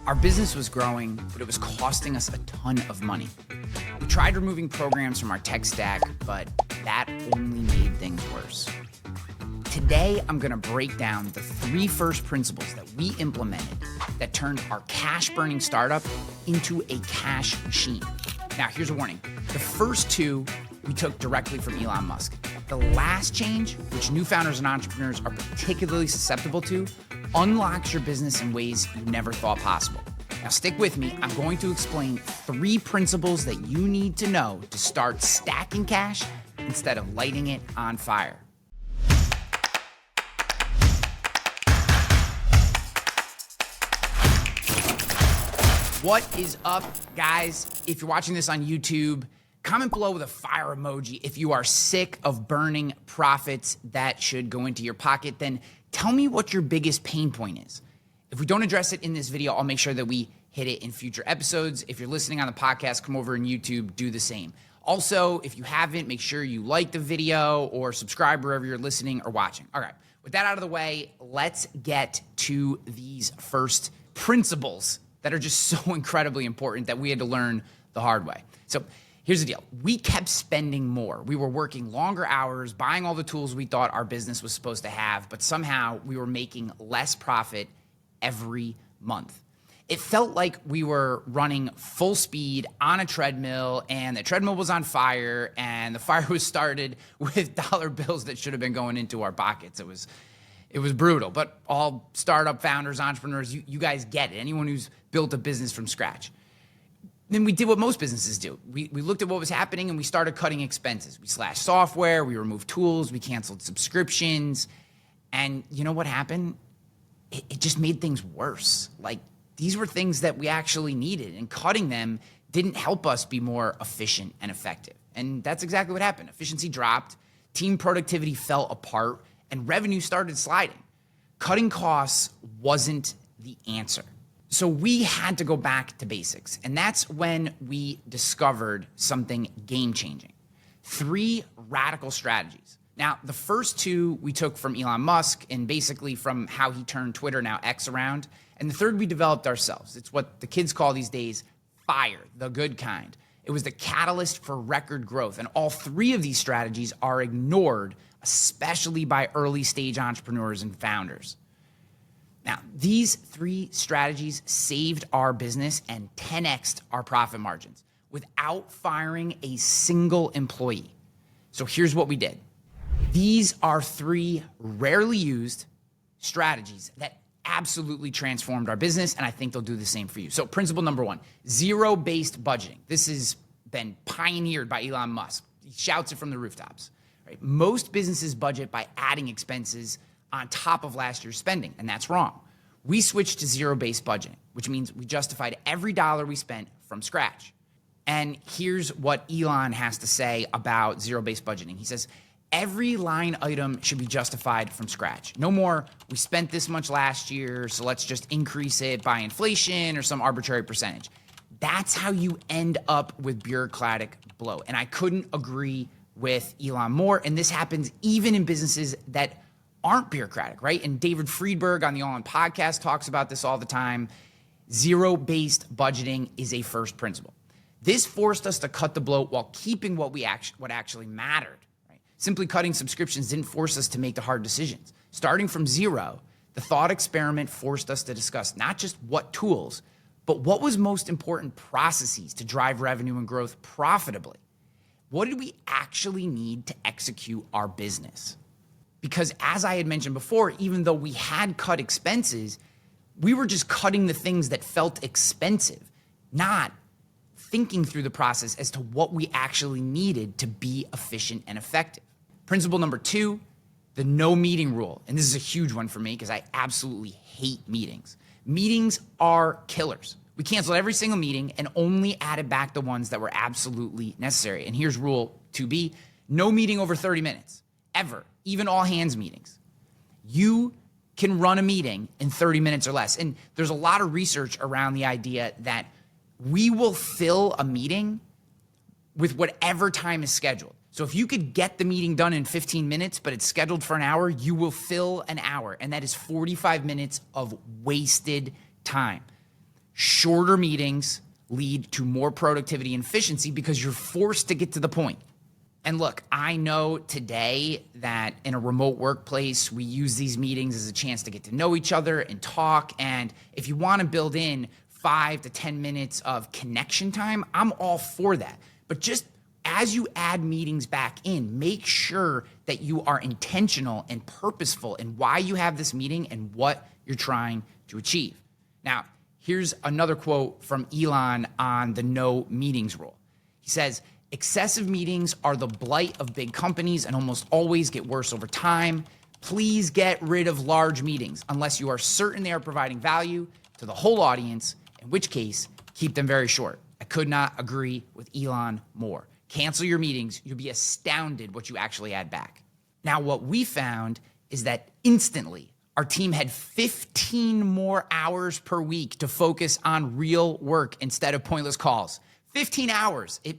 Our business was growing, but it was costing us a ton of money. We tried removing programs from our tech stack, but that only made things worse. Today, I'm gonna break down the 3 first principles that we implemented that turned our cash-burning startup into a cash machine. Now, here's a warning. The first 2 we took directly from Elon Musk. The last change, which new founders and entrepreneurs are particularly susceptible to, unlocks your business in ways you never thought possible. Now stick with me. I'm going to explain 3 principles that you need to know to start stacking cash instead of lighting it on fire. What is up, guys? If you're watching this on YouTube, comment below with a fire emoji if you are sick of burning profits that should go into your pocket. Then tell me what your biggest pain point is. If we don't address it in this video, I'll make sure that we hit it in future episodes. If you're listening on the podcast, come over on YouTube, do the same. Also, if you haven't, make sure you like the video or subscribe wherever you're listening or watching. All right, with that out of the way, let's get to these first principles that are just so incredibly important that we had to learn the hard way. So here's the deal. We kept spending more. We were working longer hours, buying all the tools we thought our business was supposed to have, but somehow we were making less profit every month. It felt like we were running full speed on a treadmill, and the treadmill was on fire, and the fire was started with dollar bills that should have been going into our pockets. It was brutal, but all startup founders, entrepreneurs, you guys get it. Anyone who's built a business from scratch. Then we did what most businesses do. We looked at what was happening and we started cutting expenses. We slashed software, we removed tools, we canceled subscriptions. And you know what happened? It just made things worse. Like, these were things that we actually needed, and cutting them didn't help us be more efficient and effective. And that's exactly what happened. Efficiency dropped, team productivity fell apart, and revenue started sliding. Cutting costs wasn't the answer. So we had to go back to basics. And that's when we discovered something game-changing. 3 radical strategies. Now, the first 2 we took from Elon Musk and basically from how he turned Twitter, now X, around. And the third we developed ourselves. It's what the kids call these days FIRE, the good kind. It was the catalyst for record growth. And all 3 of these strategies are ignored, especially by early stage entrepreneurs and founders. Now, these 3 strategies saved our business and 10x'd our profit margins without firing a single employee. So here's what we did. These are 3 rarely used strategies that absolutely transformed our business, and I think they'll do the same for you. So principle number 1, zero-based budgeting. This has been pioneered by Elon Musk. He shouts it from the rooftops. Right? Most businesses budget by adding expenses on top of last year's spending, and that's wrong. We switched to zero-based budgeting, which means we justified every dollar we spent from scratch. And here's what Elon has to say about zero-based budgeting. He says, every line item should be justified from scratch. No more, we spent this much last year, so let's just increase it by inflation or some arbitrary percentage. That's how you end up with bureaucratic bloat. And I couldn't agree with Elon more. And this happens even in businesses that aren't bureaucratic, right? And David Friedberg on the All In podcast talks about this all the time. Zero-based budgeting is a first principle. This forced us to cut the bloat while keeping what actually mattered. Simply cutting subscriptions didn't force us to make the hard decisions. Starting from zero, the thought experiment forced us to discuss not just what tools, but what was most important processes to drive revenue and growth profitably. What did we actually need to execute our business? Because as I had mentioned before, even though we had cut expenses, we were just cutting the things that felt expensive, not thinking through the process as to what we actually needed to be efficient and effective. Principle number 2, the no meeting rule. And this is a huge one for me because I absolutely hate meetings. Meetings are killers. We canceled every single meeting and only added back the ones that were absolutely necessary. And here's rule 2B, no meeting over 30 minutes, ever, even all hands meetings. You can run a meeting in 30 minutes or less. And there's a lot of research around the idea that we will fill a meeting with whatever time is scheduled. So if you could get the meeting done in 15 minutes, but it's scheduled for an hour, you will fill an hour. And that is 45 minutes of wasted time. Shorter meetings lead to more productivity and efficiency because you're forced to get to the point. And look, I know today that in a remote workplace, we use these meetings as a chance to get to know each other and talk. And if you want to build in 5 to 10 minutes of connection time, I'm all for that. But just as you add meetings back in, make sure that you are intentional and purposeful in why you have this meeting and what you're trying to achieve. Now, here's another quote from Elon on the no meetings rule. He says, "Excessive meetings are the blight of big companies and almost always get worse over time. Please get rid of large meetings unless you are certain they are providing value to the whole audience, in which case, keep them very short." I could not agree with Elon more. Cancel your meetings. You'll be astounded what you actually add back. Now, what we found is that instantly our team had 15 more hours per week to focus on real work instead of pointless calls. 15 hours. It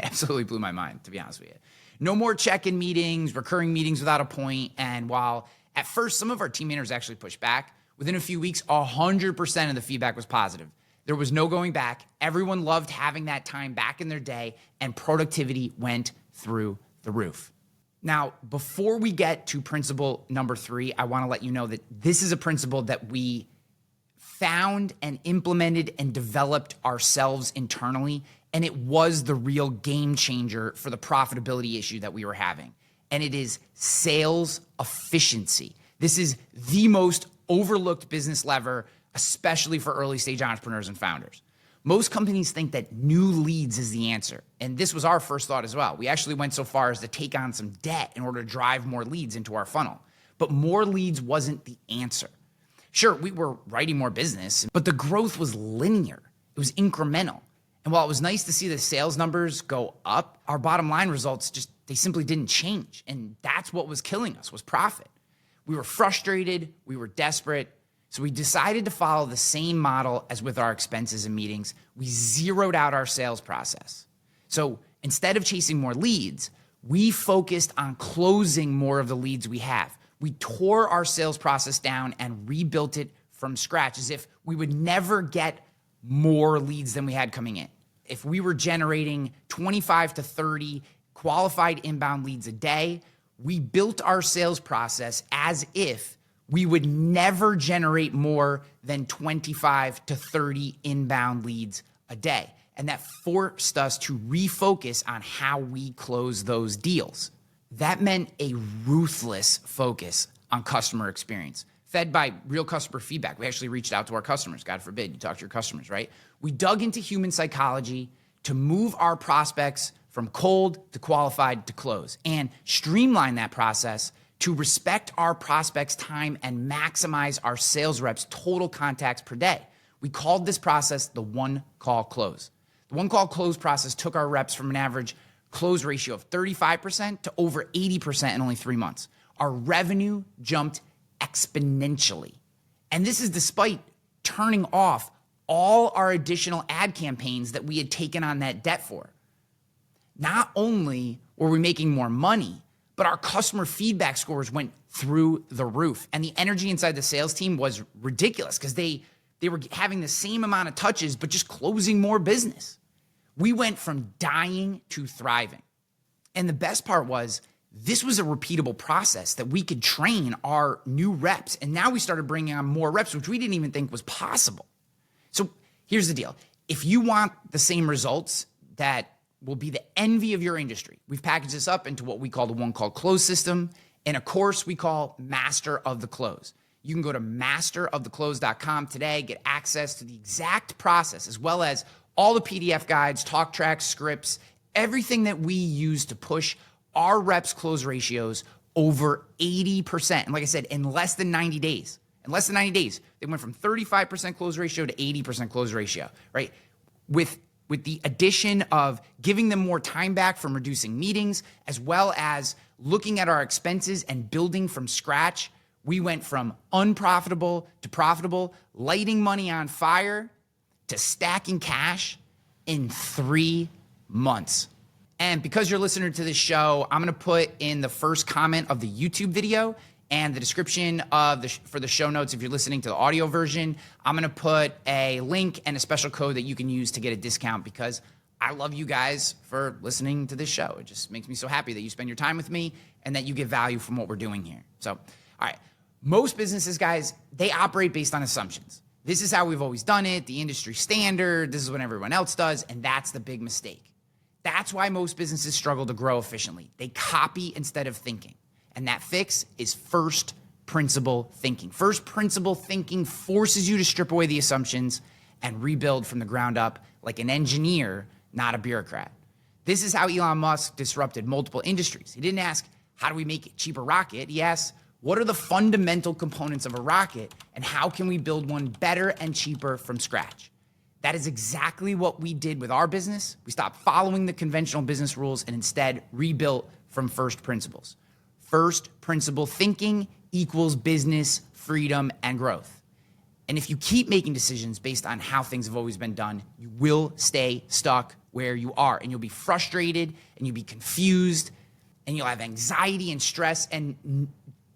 absolutely blew my mind, to be honest with you. No more check-in meetings, recurring meetings without a point. And while at first some of our team managers actually pushed back, within a few weeks, 100% of the feedback was positive. There was no going back. Everyone loved having that time back in their day, and productivity went through the roof. Now, before we get to principle number 3, I want to let you know that this is a principle that we found and implemented and developed ourselves internally, and it was the real game changer for the profitability issue that we were having. And it is sales efficiency. This is the most overlooked business lever, especially for early stage entrepreneurs and founders. Most companies think that new leads is the answer. And this was our first thought as well. We actually went so far as to take on some debt in order to drive more leads into our funnel. But more leads wasn't the answer. Sure, we were writing more business, but the growth was linear. It was incremental. And while it was nice to see the sales numbers go up, our bottom line results they simply didn't change. And that's what was killing us, was profit. We were frustrated, we were desperate. So we decided to follow the same model as with our expenses and meetings. We zeroed out our sales process. So instead of chasing more leads, we focused on closing more of the leads we have. We tore our sales process down and rebuilt it from scratch as if we would never get more leads than we had coming in. If we were generating 25 to 30 qualified inbound leads a day, we built our sales process as if we would never generate more than 25 to 30 inbound leads a day. And that forced us to refocus on how we close those deals. That meant a ruthless focus on customer experience, fed by real customer feedback. We actually reached out to our customers. God forbid you talk to your customers, right? We dug into human psychology to move our prospects from cold to qualified to close and streamline that process to respect our prospects' time and maximize our sales reps' total contacts per day. We called this process the one-call close. The one-call close process took our reps from an average close ratio of 35% to over 80% in only 3 months. Our revenue jumped exponentially. And this is despite turning off all our additional ad campaigns that we had taken on that debt for. Not only were we making more money, but our customer feedback scores went through the roof. And the energy inside the sales team was ridiculous because they were having the same amount of touches, but just closing more business. We went from dying to thriving. And the best part was this was a repeatable process that we could train our new reps. And now we started bringing on more reps, which we didn't even think was possible. So here's the deal. If you want the same results that will be the envy of your industry, we've packaged this up into what we call the one-call close system and a course we call Master of the Close. You can go to masteroftheclose.com today, get access to the exact process, as well as all the PDF guides, talk tracks, scripts, everything that we use to push our reps close ratios over 80%. And like I said, in less than 90 days. In less than 90 days, they went from 35% close ratio to 80% close ratio, right? With the addition of giving them more time back from reducing meetings, as well as looking at our expenses and building from scratch, we went from unprofitable to profitable, lighting money on fire to stacking cash in 3 months. And because you're a listener to this show, I'm gonna put in the first comment of the YouTube video and the description of for the show notes, if you're listening to the audio version, I'm going to put a link and a special code that you can use to get a discount, because I love you guys for listening to this show. It just makes me so happy that you spend your time with me and that you get value from what we're doing here. So, all right. Most businesses, guys, they operate based on assumptions. This is how we've always done it, the industry standard, this is what everyone else does, and that's the big mistake. That's why most businesses struggle to grow efficiently. They copy instead of thinking. And that fix is first principle thinking. First principle thinking forces you to strip away the assumptions and rebuild from the ground up like an engineer, not a bureaucrat. This is how Elon Musk disrupted multiple industries. He didn't ask, how do we make a cheaper rocket? He asked, what are the fundamental components of a rocket and how can we build one better and cheaper from scratch? That is exactly what we did with our business. We stopped following the conventional business rules and instead rebuilt from first principles. First principle thinking equals business, freedom, and growth. And if you keep making decisions based on how things have always been done, you will stay stuck where you are, and you'll be frustrated and you'll be confused and you'll have anxiety and stress. And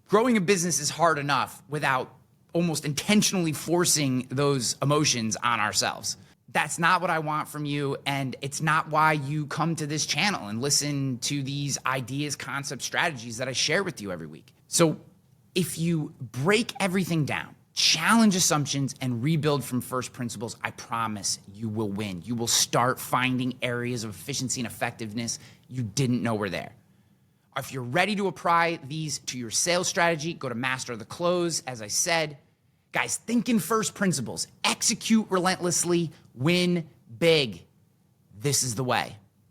growing a business is hard enough without almost intentionally forcing those emotions on ourselves. That's not what I want from you, and it's not why you come to this channel and listen to these ideas, concepts, strategies that I share with you every week. So if you break everything down, challenge assumptions, and rebuild from first principles, I promise you will win. You will start finding areas of efficiency and effectiveness you didn't know were there. If you're ready to apply these to your sales strategy, go to Master the Close. As I said, guys, think in first principles, execute relentlessly, win big. This is the way.